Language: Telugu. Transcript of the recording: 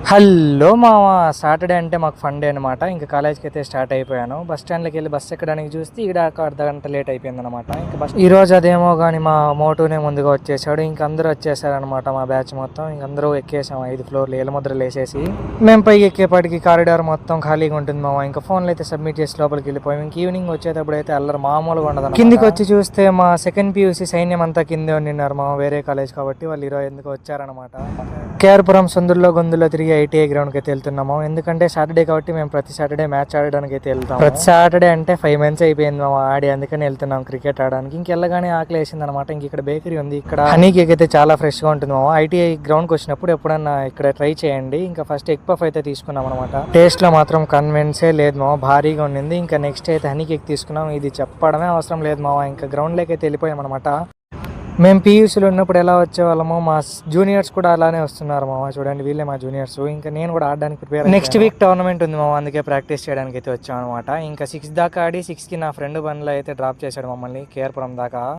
హలో మామ, సాటర్డే అంటే మాకు ఫన్ డే అనమాట. ఇంకా కాలేజ్కి అయితే స్టార్ట్ అయిపోయాను. బస్ స్టాండ్కి వెళ్ళి బస్సు ఎక్కడానికి చూస్తే ఇక్కడ ఒక అర్ధ గంట లేట్ అయిపోయింది అనమాట. ఇంకా బస్ ఈ రోజు అదేమో కానీ మా మోటూనే ముందుగా వచ్చేసాడు. ఇంక అందరూ వచ్చేసారనమాట. మా బ్యాచ్ మొత్తం ఇంక అందరూ ఎక్కేసాం 5 ఫ్లోర్లు ఏలముద్రలు వేసేసి. మేము పైకి ఎక్కేపాటికి కారిడార్ మొత్తం ఖాళీగా ఉంటుంది మామ. ఇంకా ఫోన్లు అయితే సబ్మిట్ చేసి లోపలికి వెళ్ళిపోయాం. ఇంక ఈవినింగ్ వచ్చేటప్పుడు అయితే అల్లరి మామూలుగా ఉండదు. కిందికి వచ్చి చూస్తే మా సెకండ్ పియూసీ సైన్యం అంతా కిందే ఉండినారు మామ. వేరే కాలేజ్ కాబట్టి వాళ్ళు ఈరోజు ఎందుకు వచ్చారనమాట. కేఆర్పురం సందుల్లో గొంతులో తిరిగి ఐటీఐ గ్రౌండ్కి అయితే వెళ్తున్నాము. ఎందుకంటే సాటర్డే కాబట్టి మేము ప్రతి సాటర్డే మ్యాచ్ ఆడడానికి అయితే వెళ్తాం. ప్రతి సాటర్డే అంటే 5 months అయిపోయింది మేము ఆడి, అందుకని వెళ్తున్నాం క్రికెట్ ఆడడానికి. ఇంకెళ్ళగానే ఆకలి వేసింది అనమాట. ఇంక ఇక్కడ బేకరీ ఉంది. ఇక్కడ హనీ కేక్ అయితే చాలా ఫ్రెష్గా ఉంటుంది మామ. ఐటీఐ గ్రౌండ్కి వచ్చినప్పుడు ఎప్పుడన్నా ఇక్కడ ట్రై చేయండి. ఇంకా ఫస్ట్ ఎగ్ పఫ్ అయితే తీసుకున్నాం అనమాట. టేస్ట్లో మాత్రం కన్విన్సే లేదు మామ, భారీగా ఉండింది. ఇంకా నెక్స్ట్ అయితే హనీ కేక్ తీసుకున్నాం. ఇది చెప్పడమే అవసరం లేదు మామ. ఇంకా గ్రౌండ్లోకి అయితే వెళ్ళిపోయాం అనమాట. మేము పీయూసీలో ఉన్నప్పుడు ఎలా వచ్చేవాళ్ళమో మా జూనియర్స్ కూడా అలానే వస్తున్నారు మామ. చూడండి, వీళ్ళే మా జూనియర్స్. ఇంకా నేను కూడా ఆడడానికి ప్రిపేర్. నెక్స్ట్ వీక్ టోర్నమెంట్ ఉంది మామ, అందుకే ప్రాక్టీస్ చేయడానికి అయితే వచ్చాం అనమాట. ఇంకా 6 దాకా ఆడి 6కి నా ఫ్రెండ్ బండ్లో అయితే డ్రాప్ చేశాడు మమ్మల్ని కేఆర్పురం దాకా.